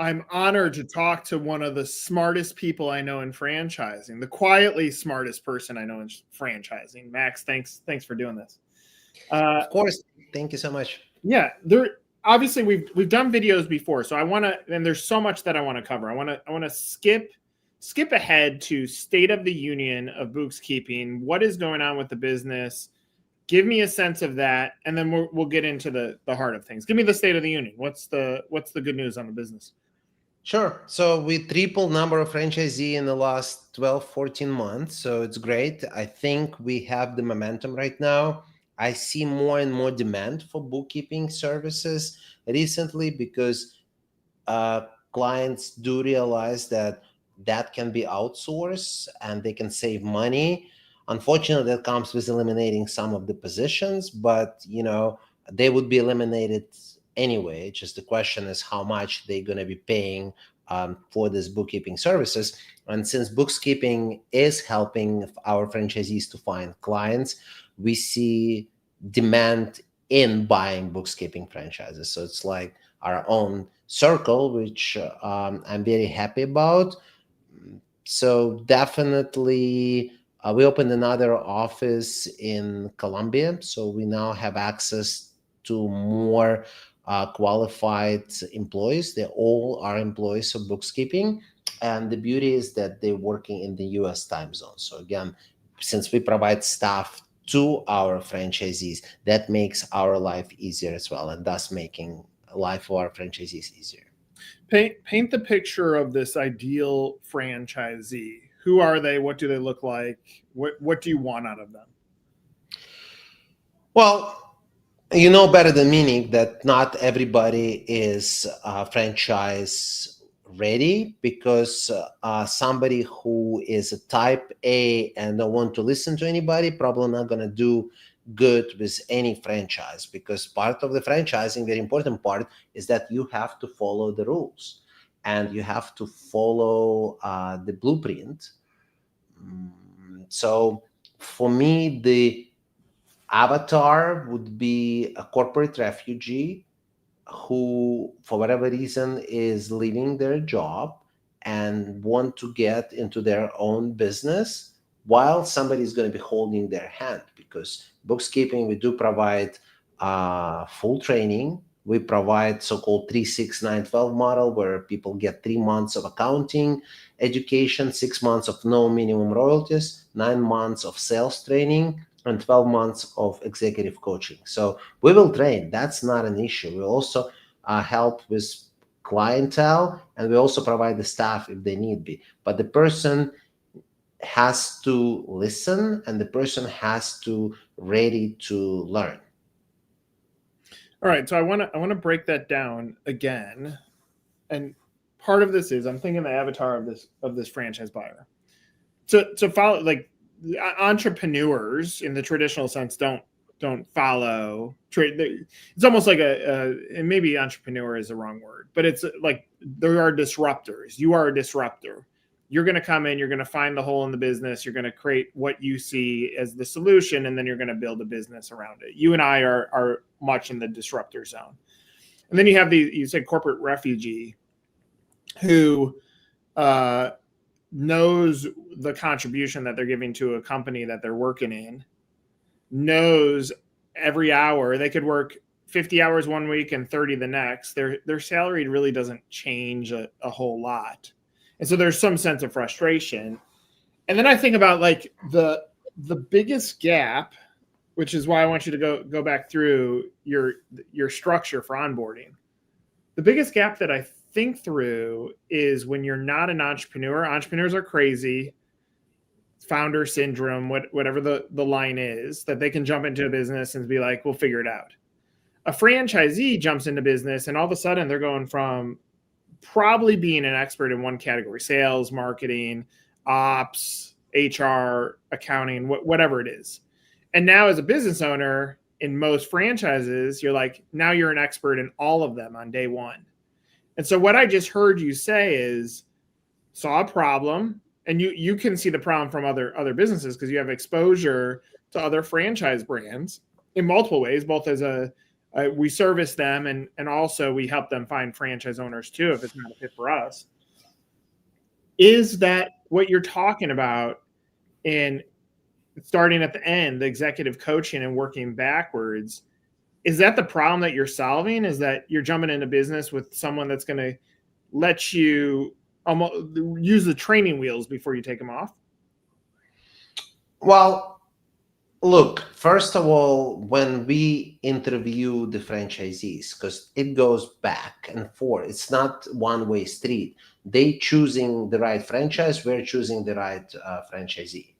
I'm honored to talk to one of the smartest people I know in franchising, the quietly smartest person I know in franchising. Max, thanks for doing this. Of course. Thank you so much. Yeah, there obviously we've done videos before, so I want to, and there's so much that I want to cover. I want to skip ahead to state of the union of BooXkeeping. What is going on with the business? Give me a sense of that, and then we'll get into the heart of things. Give me the state of the union. What's the good news on the business? Sure. So we tripled number of franchisee in the last 12, 14 months. So it's great. I think we have the momentum right now. I see more and more demand for bookkeeping services recently because clients do realize that that can be outsourced and they can save money. Unfortunately, that comes with eliminating some of the positions, but they would be eliminated anyway. Just the question is how much they're going to be paying for this bookkeeping services. And since bookkeeping is helping our franchisees to find clients, we see demand in buying bookkeeping franchises. So it's like our own circle, which I'm very happy about. So definitely, we opened another office in Colombia. So we now have access to more qualified employees. They all are employees of bookkeeping. And the beauty is that they're working in the US time zone. So again, since we provide staff to our franchisees, that makes our life easier as well, and thus making life for our franchisees easier. Paint the picture of this ideal franchisee. Who are they? What do they look like? What do you want out of them? Well, you know better than me, Nick, that not everybody is franchise ready, because somebody who is a type A and don't want to listen to anybody probably not going to do good with any franchise, because part of the franchising, very important part, is that you have to follow the rules and you have to follow the blueprint. So for me, the avatar would be a corporate refugee who, for whatever reason, is leaving their job and want to get into their own business while somebody is going to be holding their hand. Because bookkeeping, we do provide full training. We provide so-called 3-6-9-12 model, where people get 3 months of accounting education, 6 months of no minimum royalties, 9 months of sales training, and 12 months of executive coaching. So we will train. That's not an issue. We also help with clientele, and we also provide the staff if they need be. But the person has to listen, and the person has to ready to learn. All right, so I want to break that down again, and part of this is I'm thinking the avatar of this franchise buyer. To follow, like, entrepreneurs in the traditional sense don't follow trade. It's almost like and maybe entrepreneur is the wrong word, but it's like there are disruptors. You are a disruptor. You're going to come in, you're going to find the hole in the business, you're going to create what you see as the solution, and then you're going to build a business around it. You and I are much in the disruptor zone. And then you have you said corporate refugee who knows the contribution that they're giving to a company that they're working in, knows every hour they could work 50 hours one week and 30 the next. Their salary really doesn't change a whole lot. And so there's some sense of frustration. And then I think about like the biggest gap, which is why I want you to go back through your structure for onboarding. The biggest gap that I think through is when you're not an entrepreneur. Entrepreneurs are crazy, founder syndrome, whatever the line is, that they can jump into a business and be like, we'll figure it out. A franchisee jumps into business and all of a sudden they're going from probably being an expert in one category, sales, marketing, ops, HR, accounting, whatever it is. And now as a business owner in most franchises, you're like, now you're an expert in all of them on day one. And so what I just heard you say is saw a problem, and you can see the problem from other businesses because you have exposure to other franchise brands in multiple ways, both as a We service them, and also we help them find franchise owners too if it's not a fit for us. Is that what you're talking about in starting at the end, the executive coaching and working backwards? Is that the problem that you're solving? Is that you're jumping into business with someone that's going to let you almost use the training wheels before you take them off? Well, look, first of all, when we interview the franchisees, because it goes back and forth, it's not one-way street. They choosing the right franchise, we're choosing the right franchisee.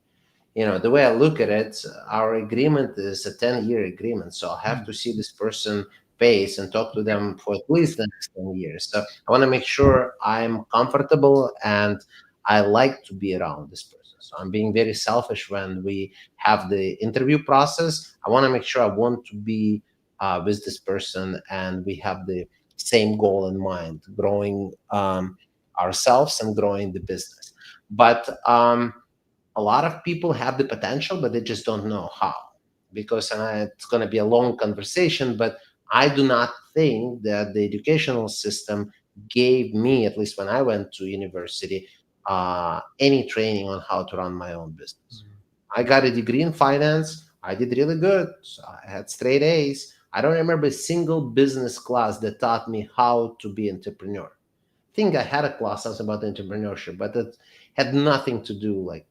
The way I look at it, our agreement is a 10-year agreement. So I'll have to see this person face and talk to them for at least the next 10 years. So I want to make sure I'm comfortable and I like to be around this person. So I'm being very selfish when we have the interview process. I want to make sure I want to be with this person and we have the same goal in mind, growing ourselves and growing the business. But a lot of people have the potential, but they just don't know how. Because it's going to be a long conversation, but I do not think that the educational system gave me, at least when I went to university, any training on how to run my own business. I got a degree in finance. I did really good. So I had straight A's. I don't remember a single business class that taught me how to be an entrepreneur. I think I had a class about entrepreneurship, but it had nothing to do like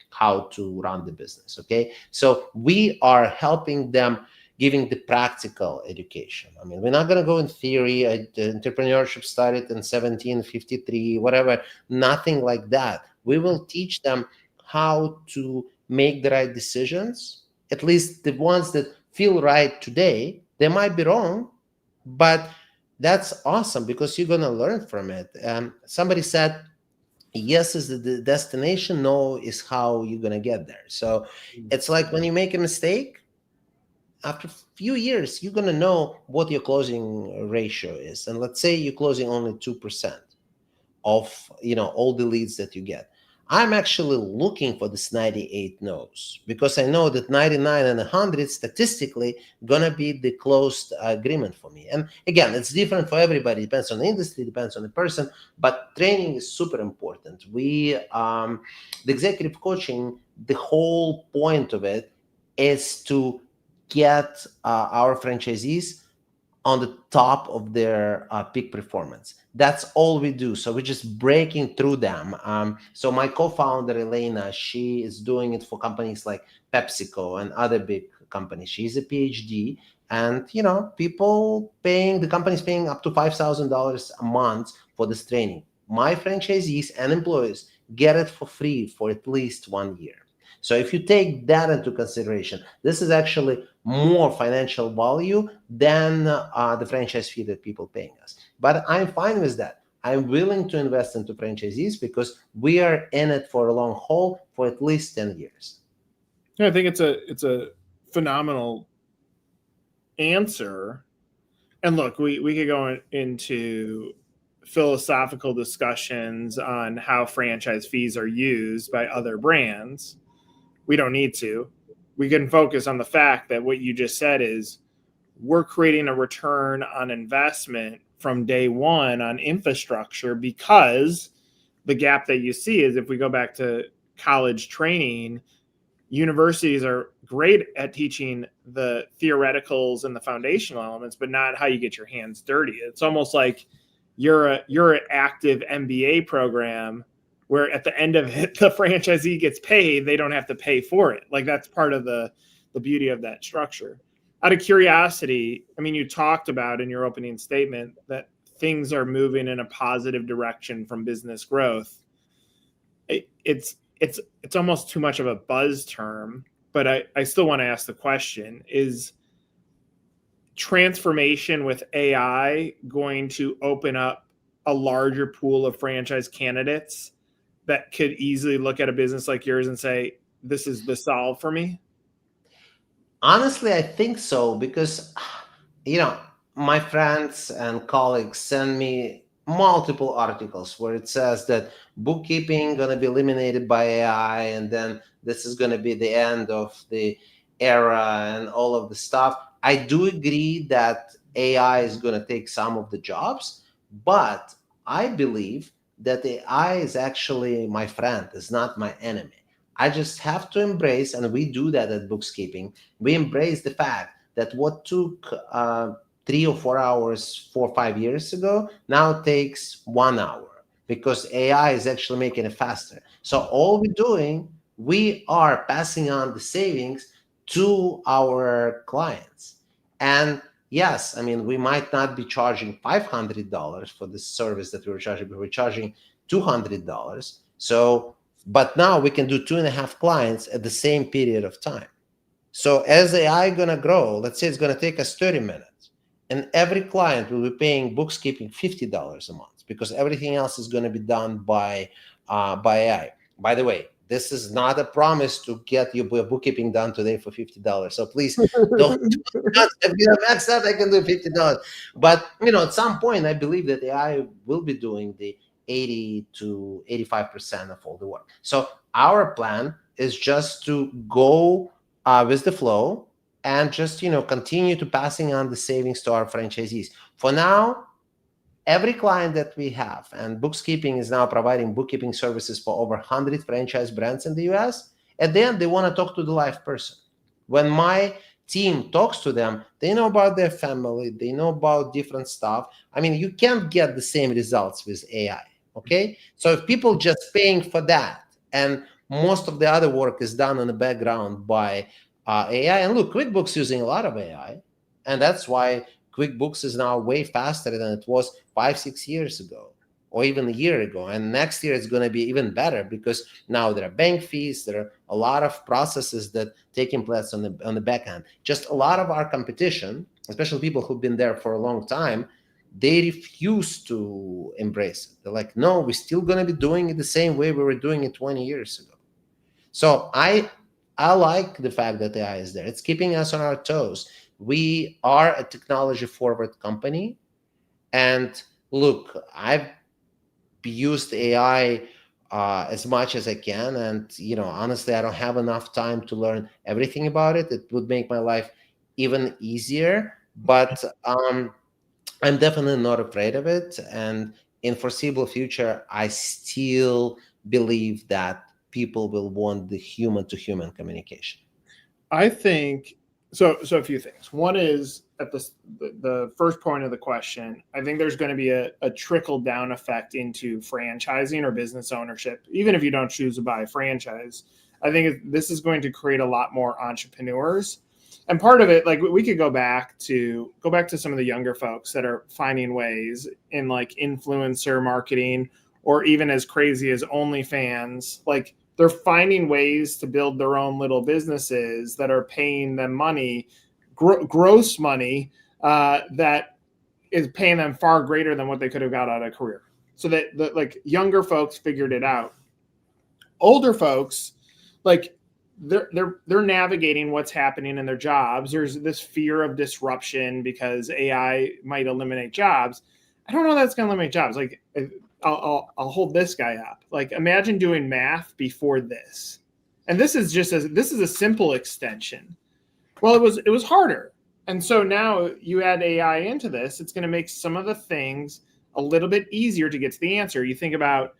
how to run the business. Okay, so we are helping them, giving the practical education. I mean, we're not going to go in theory. Entrepreneurship started in 1753, whatever. Nothing like that. We will teach them how to make the right decisions, at least the ones that feel right today. They might be wrong, but that's awesome because you're going to learn from it. Somebody said, yes is the destination, no is how you're going to get there. So it's like when you make a mistake, after a few years, you're going to know what your closing ratio is. And let's say you're closing only 2% of all the leads that you get. I'm actually looking for this 98 no's because I know that 99 and 100 statistically gonna be the closed agreement for me. And again, it's different for everybody. Depends on the industry, depends on the person. But training is super important. The executive coaching, the whole point of it is to get our franchisees on the top of their peak performance. That's all we do. So we're just breaking through them. So my co-founder, Elena, she is doing it for companies like PepsiCo and other big companies. She's a PhD. And, the company's paying up to $5,000 a month for this training. My franchisees and employees get it for free for at least 1 year. So if you take that into consideration, this is actually more financial value than the franchise fee that people paying us. But I'm fine with that. I'm willing to invest into franchisees because we are in it for a long haul for at least 10 years. Yeah, I think it's a phenomenal answer. And look, we could go into philosophical discussions on how franchise fees are used by other brands. We don't need to. We can focus on the fact that what you just said is we're creating a return on investment from day one on infrastructure, because the gap that you see is, if we go back to college training, universities are great at teaching the theoreticals and the foundational elements, but not how you get your hands dirty. It's almost like you're an active MBA program where at the end of it, the franchisee gets paid. They don't have to pay for it. Like, that's part of the beauty of that structure. Out of curiosity, I mean, you talked about in your opening statement that things are moving in a positive direction from business growth. It's almost too much of a buzz term, but I still want to ask the question: is transformation with AI going to open up a larger pool of franchise candidates that could easily look at a business like yours and say, this is the solve for me? Honestly, I think so because, my friends and colleagues send me multiple articles where it says that bookkeeping going to be eliminated by AI, and then this is going to be the end of the era and all of the stuff. I do agree that AI is going to take some of the jobs, but I believe that AI is actually my friend, is not my enemy. I just have to embrace, and we do that at Bookkeeping. We embrace the fact that what took 3 or 4 hours 4 or 5 years ago now takes 1 hour because AI is actually making it faster. So all we're doing, we are passing on the savings to our clients. And yes, I mean, we might not be charging $500 for the service that we were charging, but we're charging $200. So, but now we can do 2.5 clients at the same period of time. So as AI gonna grow, let's say it's gonna take us 30 minutes, and every client will be paying Bookkeeping $50 a month because everything else is gonna be done by AI. By the way, this is not a promise to get your bookkeeping done today for $50. So please don't. If you have max out, I can do $50. But at some point, I believe that AI will be doing the 80 to 85% of all the work. So our plan is just to go with the flow and just continue to passing on the savings to our franchisees. For now, every client that we have, and Bookkeeping is now providing bookkeeping services for over 100 franchise brands in the US, at the end, they want to talk to the live person. When my team talks to them, they know about their family, they know about different stuff. I mean, you can't get the same results with AI, okay? So if people just paying for that, and most of the other work is done in the background by AI, and look, QuickBooks using a lot of AI, and that's why QuickBooks is now way faster than it was 5-6 years ago, or even a year ago. And next year it's going to be even better because now there are bank fees, there are a lot of processes that taking place on the back end. Just a lot of our competition, especially people who've been there for a long time, they refuse to embrace it. They're like, no, we're still going to be doing it the same way we were doing it 20 years ago. So I like the fact that AI is there. It's keeping us on our toes. We are a technology forward company. And look, I've used AI as much as I can. And, honestly, I don't have enough time to learn everything about it. It would make my life even easier. But I'm definitely not afraid of it. And in foreseeable future, I still believe that people will want the human to human communication. I think so. So a few things. One is at the first point of the question. I think there's going to be a trickle down effect into franchising or business ownership, even if you don't choose to buy a franchise. I think this is going to create a lot more entrepreneurs, and part of it, like we could go back to some of the younger folks that are finding ways in like influencer marketing, or even as crazy as OnlyFans, like they're finding ways to build their own little businesses that are paying them money, gross money, that is paying them far greater than what they could have got out of a career. So that like younger folks figured it out. Older folks, like they're navigating what's happening in their jobs. There's this fear of disruption because AI might eliminate jobs. I don't know that's going to eliminate jobs. Like I'll hold this guy up. Like imagine doing math before this, and this is a simple extension. Well, it was harder, and so now you add AI into this. It's going to make some of the things a little bit easier to get to the answer. You think about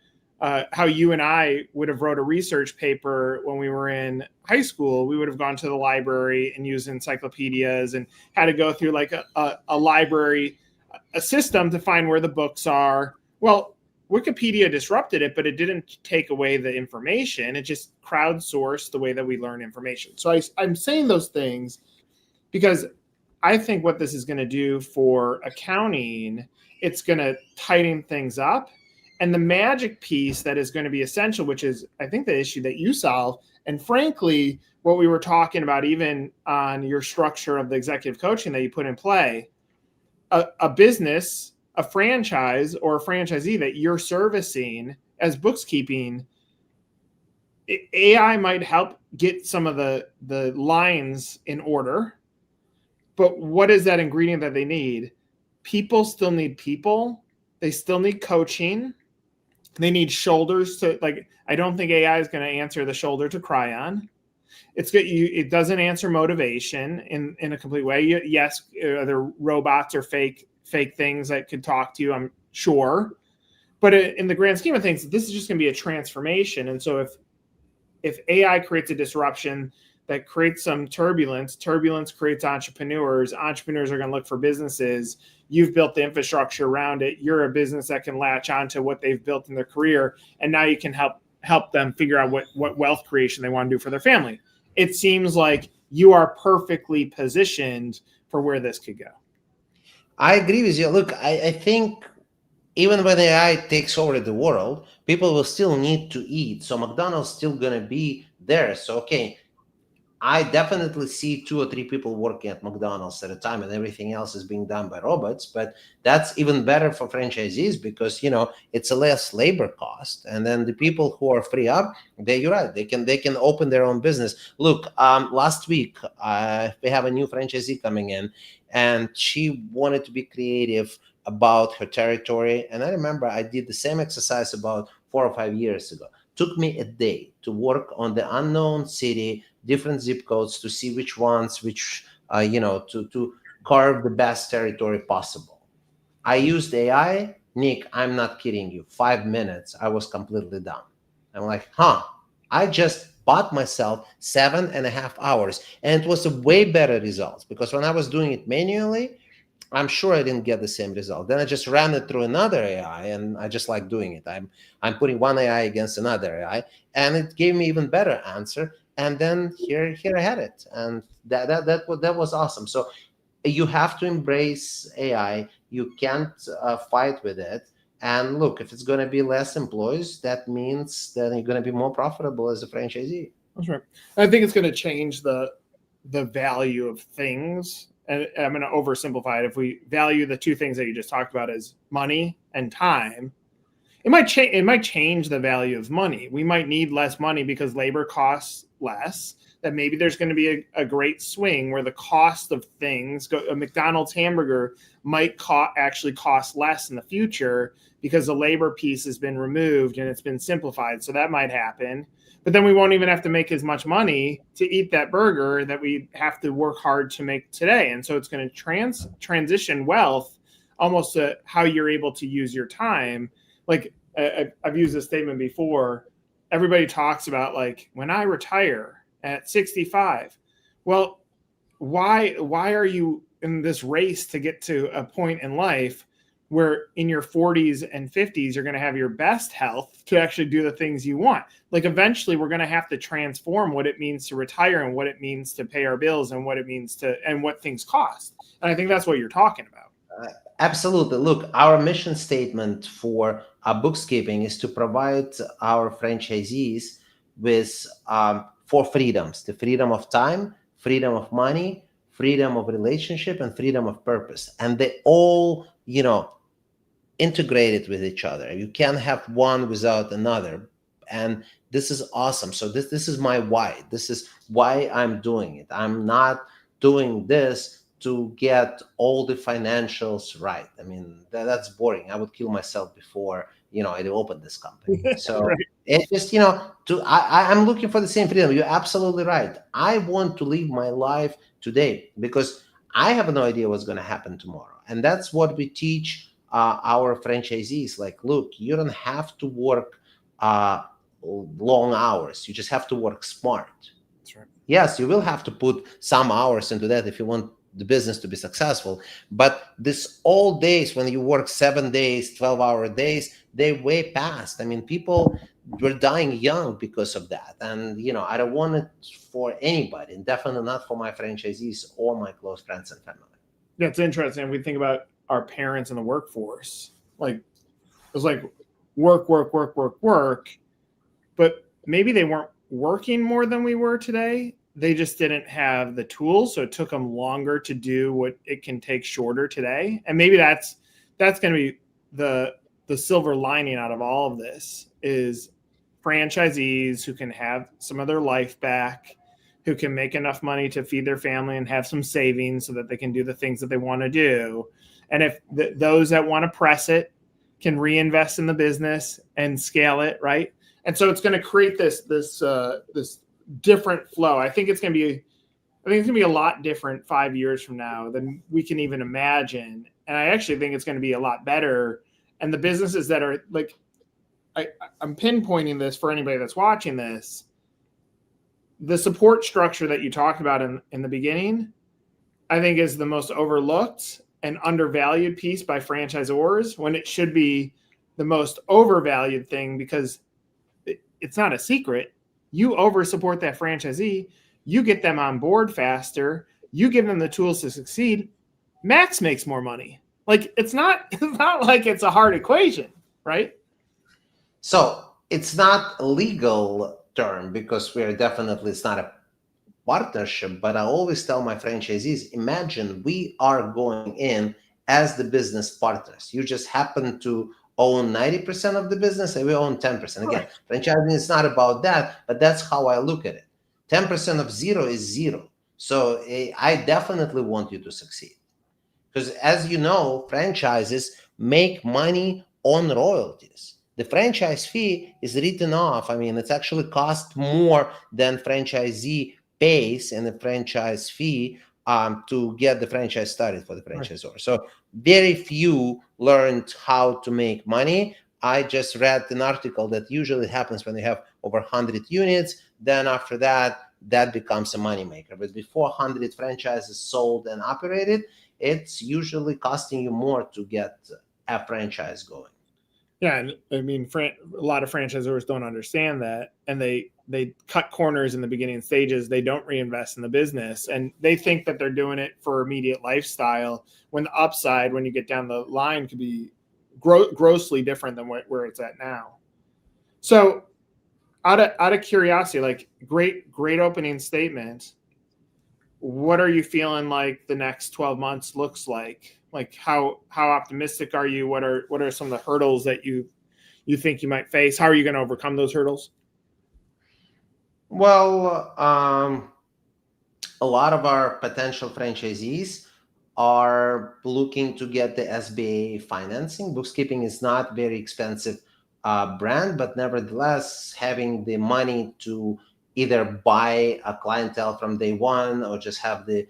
how you and I would have wrote a research paper when we were in high school. We would have gone to the library and used encyclopedias and had to go through like a library, a system to find where the books are. Well, Wikipedia disrupted it, but it didn't take away the information. It just crowdsourced the way that we learn information. So I'm saying those things because I think what this is going to do for accounting, it's going to tighten things up. And the magic piece that is going to be essential, which is, I think, the issue that you solve, and frankly, what we were talking about even on your structure of the executive coaching that you put in play, a business, a franchise, or a franchisee that you're servicing as Bookkeeping, AI might help get some of the lines in order. But what is that ingredient that they need? People still need people. They still need coaching. They need shoulders to, like, I don't think AI is going to answer the shoulder to cry on. It's good. It doesn't answer motivation in a complete way. Yes, there robots or fake things that could talk to you, I'm sure. But in the grand scheme of things, this is just going to be a transformation. And so if AI creates a disruption that creates some turbulence creates entrepreneurs are going to look for businesses. You've built the infrastructure around it. You're a business that can latch onto what they've built in their career. And now you can help them figure out what wealth creation they want to do for their family. It seems like you are perfectly positioned for where this could go. I agree with you. Look, I think even when AI takes over the world, people will still need to eat. So McDonald's still going to be there. So, okay, I definitely see 2 or 3 people working at McDonald's at a time, and everything else is being done by robots. But that's even better for franchisees because, it's a less labor cost. And then the people who are free up, you're right, they can open their own business. Look, last week, we have a new franchisee coming in, and she wanted to be creative about her territory. And I remember I did the same exercise about 4 or 5 years ago. Took me a day to work on the unknown city, different zip codes, to see which ones, to carve the best territory possible. I used AI. Nick, I'm not kidding you. 5 minutes, I was completely done. I'm like, I just bought myself 7.5 hours. And it was a way better result because when I was doing it manually, I'm sure I didn't get the same result. Then I just ran it through another AI, and I just like doing it. I'm putting one AI against another AI, and it gave me even better answer. And then here I had it, and that was awesome. So you have to embrace AI. You can't fight with it. And look, if it's going to be less employees, that means that you're going to be more profitable as a franchisee. That's right. I think it's going to change the value of things. And I'm going to oversimplify it. If we value the 2 things that you just talked about as money and time, it might change the value of money. We might need less money because labor costs less. That maybe there's going to be a great swing where the cost of things, a McDonald's hamburger might actually cost less in the future because the labor piece has been removed and it's been simplified. So that might happen. But then we won't even have to make as much money to eat that burger that we have to work hard to make today. And so it's going to transition wealth almost to how you're able to use your time. Like I've used this statement before. Everybody talks about like, when I retire at 65, well, why are you in this race to get to a point in life where in your 40s and 50s, you're going to have your best health to actually do the things you want? Like eventually we're going to have to transform what it means to retire and what it means to pay our bills and what it means and what things cost. And I think that's what you're talking about. Absolutely. Look, our mission statement for bookkeeping is to provide our franchisees with 4 freedoms: the freedom of time, freedom of money, freedom of relationship, and freedom of purpose. And they all, integrated with each other. You can't have one without another. And this is awesome. So this is my why. This is why I'm doing it. I'm not doing this to get all the financials right. I mean, that's boring. I would kill myself before, I'd open this company. So right. It's just, I'm looking for the same freedom. You're absolutely right. I want to live my life today because I have no idea what's going to happen tomorrow. And that's what we teach our franchisees. Like, look, you don't have to work long hours. You just have to work smart. That's right. Yes, you will have to put some hours into that if you want the business to be successful. But this all days when you work 7 days, 12-hour days, they way past. I mean, people were dying young because of that. And, I don't want it for anybody, and definitely not for my franchisees or my close friends and family. That's interesting. We think about our parents in the workforce. Like, it was like work. But maybe they weren't working more than we were today. They just didn't have the tools, so it took them longer to do what it can take shorter today. And maybe that's going to be the silver lining out of all of this is franchisees who can have some of their life back, who can make enough money to feed their family and have some savings so that they can do the things that they want to do. And if those that want to press it can reinvest in the business and scale it, right? And so it's going to create this different flow. I think it's going to be a lot different 5 years from now than we can even imagine. And I actually think it's going to be a lot better. And the businesses that are like, I'm pinpointing this for anybody that's watching this. The support structure that you talked about in the beginning, I think is the most overlooked and undervalued piece by franchisors, when it should be the most overvalued thing, because it's not a secret. You over support that franchisee, you get them on board faster, you give them the tools to succeed. Max makes more money. Like it's not like it's a hard equation, right? So it's not a legal term because it's not a partnership, but I always tell my franchisees, imagine we are going in as the business partners. You just happen to own 90% of the business and we own 10%. Again, franchising is not about that, but that's how I look at it. 10% of zero is zero. So I definitely want you to succeed. Because as you know, franchises make money on royalties. The franchise fee is written off. I mean, it's actually cost more than franchisee pays in the franchise fee to get the franchise started for the franchisor. Right. So very few learned how to make money. I just read an article that usually happens when you have over 100 units. Then after that, that becomes a moneymaker. But before 100 franchises sold and operated, it's usually costing you more to get a franchise going. Yeah, and I mean, a lot of franchisors don't understand that, and they cut corners in the beginning stages. They don't reinvest in the business, and they think that they're doing it for immediate lifestyle, when the upside, when you get down the line, could be grossly different than where it's at now. So, out of curiosity, like great opening statement. What are you feeling like the next 12 months looks like? Like how optimistic are you? What are some of the hurdles that you think you might face? How are you going to overcome those hurdles? Well, a lot of our potential franchisees are looking to get the SBA financing. BooXkeeping is not very expensive brand, but nevertheless, having the money to either buy a clientele from day one or just have the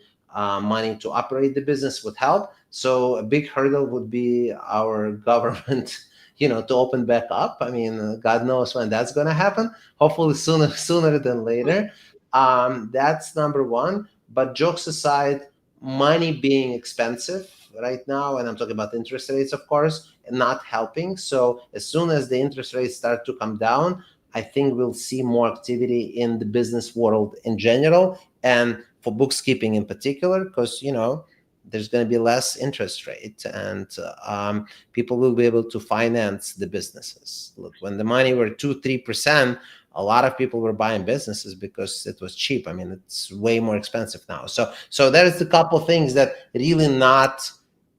money to operate the business would help. So a big hurdle would be our government, to open back up. I mean, God knows when that's going to happen. Hopefully sooner than later. That's number one. But jokes aside, money being expensive right now, and I'm talking about interest rates, of course, and not helping. So as soon as the interest rates start to come down, I think we'll see more activity in the business world in general, and for BooXkeeping in particular, because there's going to be less interest rate, and people will be able to finance the businesses. Look, when the money were 2-3%, a lot of people were buying businesses because it was cheap. I mean, it's way more expensive now. So there's a couple things that really not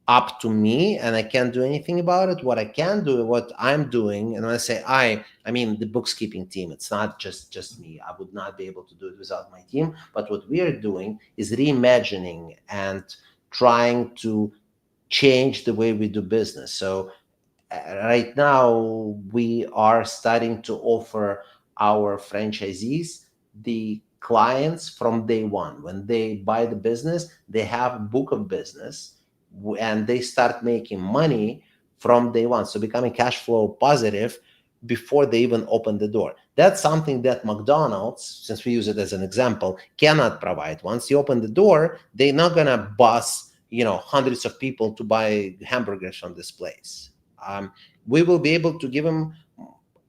up to me, and I can't do anything about it. What I can do, what I'm doing, and when I say I mean the BooXkeeping team. It's not just me. I would not be able to do it without my team. But what we are doing is reimagining and trying to change the way we do business. So right now, we are starting to offer our franchisees the clients from day one. When they buy the business, they have a book of business and they start making money from day one. So becoming cash flow positive before they even open the door. That's something that McDonald's, since we use it as an example, cannot provide. Once you open the door, they're not going to bus hundreds of people to buy hamburgers from this place. We will be able to give them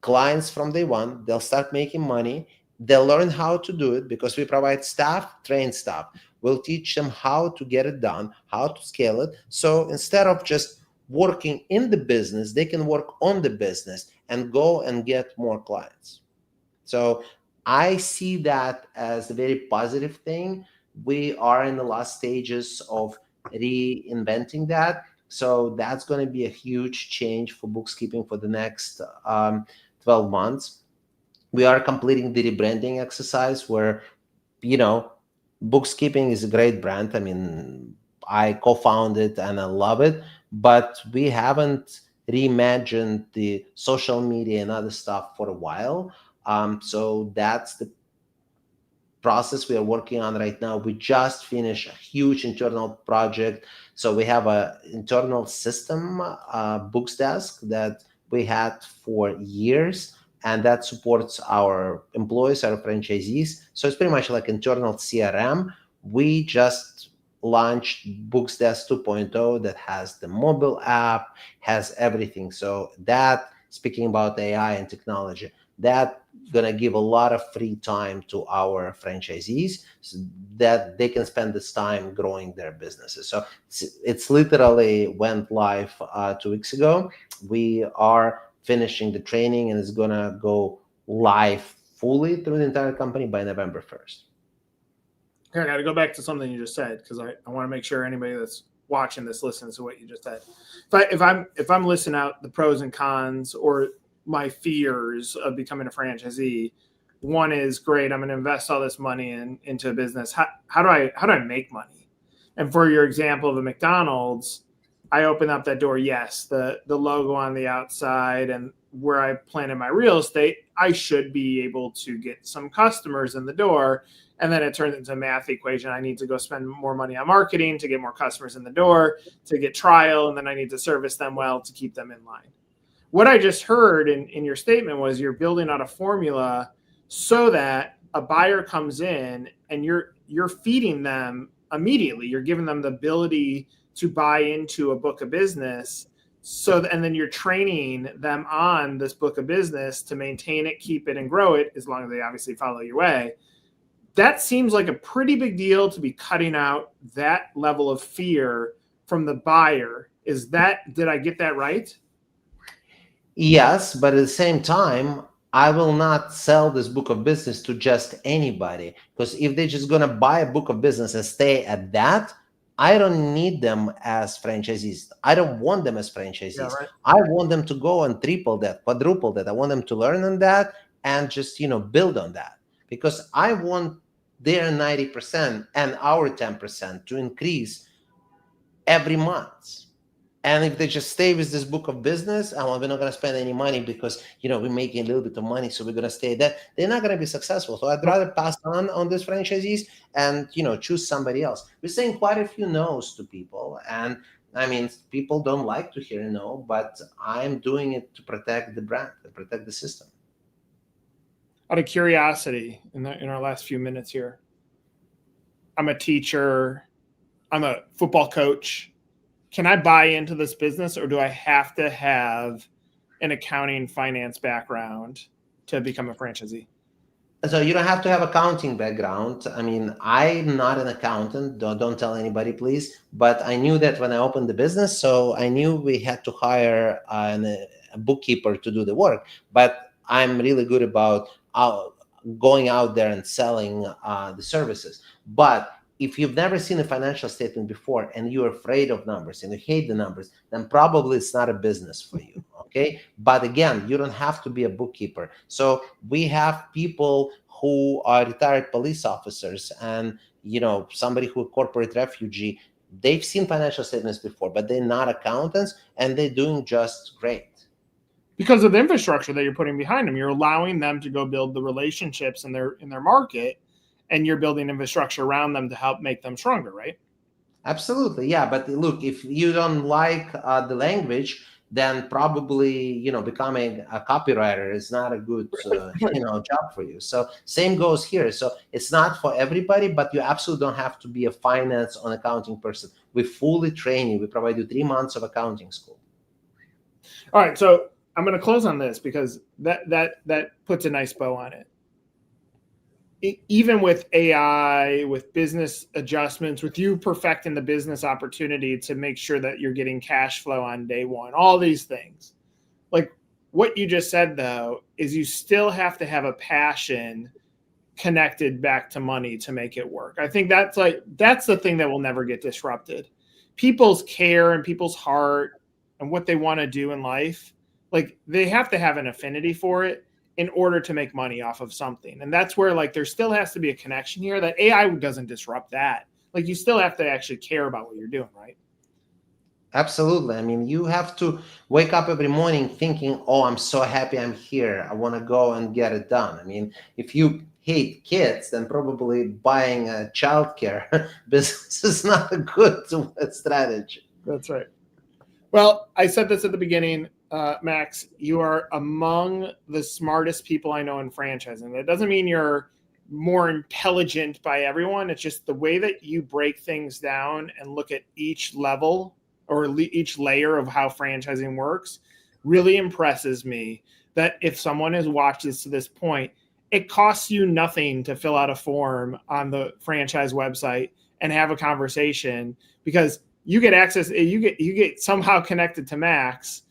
clients from day one. They'll start making money. They'll learn how to do it because we provide staff, trained staff. We'll teach them how to get it done, how to scale it. So instead of just working in the business, they can work on the business and go and get more clients. So I see that as a very positive thing. We are in the last stages of reinventing that. So that's going to be a huge change for BooXkeeping for the next 12 months. We are completing the rebranding exercise where, BooXkeeping is a great brand. I mean, I co-founded and I love it, but we haven't reimagined the social media and other stuff for a while. So that's the process we are working on right now. We just finished a huge internal project. So we have a internal system, books desk, that we had for years, and that supports our employees, our franchisees. So it's pretty much like internal CRM. We just launched Books Desk 2.0 that has the mobile app, has everything. So that, speaking about AI and technology, that gonna give a lot of free time to our franchisees so that they can spend this time growing their businesses. So it's literally went live 2 weeks ago. We are finishing the training, and it's gonna go live fully through the entire company by November 1st. Here, I got to go back to something you just said, because I want to make sure anybody that's watching this listens to what you just said. If I'm listing out the pros and cons or my fears of becoming a franchisee, one is, great, I'm going to invest all this money into a business. How do I make money? And for your example of a McDonald's, I open up that door. Yes, the logo on the outside and where I planted my real estate, I should be able to get some customers in the door. And then it turns into a math equation. I need to go spend more money on marketing to get more customers in the door, to get trial, and then I need to service them well to keep them in line. What I just heard in your statement was you're building out a formula so that a buyer comes in and you're feeding them immediately. You're giving them the ability to buy into a book of business. And then you're training them on this book of business to maintain it, keep it, and grow it, as long as they obviously follow your way. That seems like a pretty big deal to be cutting out that level of fear from the buyer. Did I get that right? Yes, but at the same time, I will not sell this book of business to just anybody, because if they're just going to buy a book of business and stay at that, I don't need them as franchisees. I don't want them as franchisees. Yeah, right. I want them to go and triple that, quadruple that. I want them to learn on that and just, build on that, because I want their 90% and our 10% to increase every month. And if they just stay with this book of business, and we're not going to spend any money because, we're making a little bit of money, so we're going to stay there, they're not going to be successful. So I'd rather pass on these franchisees and, choose somebody else. We're saying quite a few no's to people. And I mean, people don't like to hear a no, but I'm doing it to protect the brand, to protect the system. Out of curiosity, in our last few minutes here, I'm a teacher, I'm a football coach. Can I buy into this business, or do I have to have an accounting finance background to become a franchisee? So you don't have to have accounting background. I mean, I'm not an accountant. Don't tell anybody, please. But I knew that when I opened the business, so I knew we had to hire a bookkeeper to do the work. But I'm really good about going out there and selling the services. But if you've never seen a financial statement before and you're afraid of numbers and you hate the numbers, then probably it's not a business for you. Okay. But again, you don't have to be a bookkeeper. So we have people who are retired police officers and, somebody who corporate refugee. They've seen financial statements before, but they're not accountants, and they're doing just great. Because of the infrastructure that you're putting behind them, you're allowing them to go build the relationships in their market, and you're building infrastructure around them to help make them stronger, right? Absolutely. Yeah. But look, if you don't like the language, then probably, becoming a copywriter is not a good, job for you. So same goes here. So it's not for everybody, but you absolutely don't have to be a finance or accounting person. We fully train you. We provide you 3 months of accounting school. All right. So I'm going to close on this because that puts a nice bow on it. Even with AI, with business adjustments, with you perfecting the business opportunity to make sure that you're getting cash flow on day one, all these things, like what you just said, though, is you still have to have a passion connected back to money to make it work. I think that's the thing that will never get disrupted. People's care and people's heart and what they want to do in life, like they have to have an affinity for it in order to make money off of something. And that's where there still has to be a connection here that AI doesn't disrupt that. Like you still have to actually care about what you're doing, right? Absolutely. I mean, you have to wake up every morning thinking, oh, I'm so happy I'm here. I want to go and get it done. I mean, if you hate kids, then probably buying a childcare business is not a good strategy. That's right. Well, I said this at the beginning, Max, you are among the smartest people I know in franchising. That doesn't mean you're more intelligent by everyone. It's just the way that you break things down and look at each level or each layer of how franchising works really impresses me. That if someone has watched this to this point, it costs you nothing to fill out a form on the franchise website and have a conversation, because you get access, you get somehow connected to Max.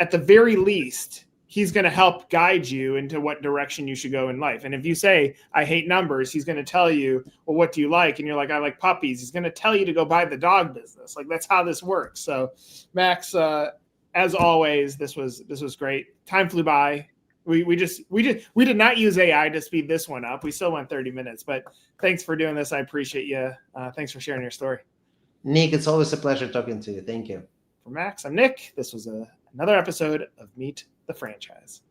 At the very least, he's going to help guide you into what direction you should go in life. And if you say, I hate numbers, he's going to tell you, well, what do you like? And you're like, I like puppies. He's going to tell you to go buy the dog business. Like, that's how this works. So Max, as always, this was great. Time flew by. We did not use AI to speed this one up. We still went 30 minutes, but thanks for doing this. I appreciate you. Thanks for sharing your story. Nick, it's always a pleasure talking to you. Thank you. For Max, I'm Nick. This was another episode of Meet the Franchise.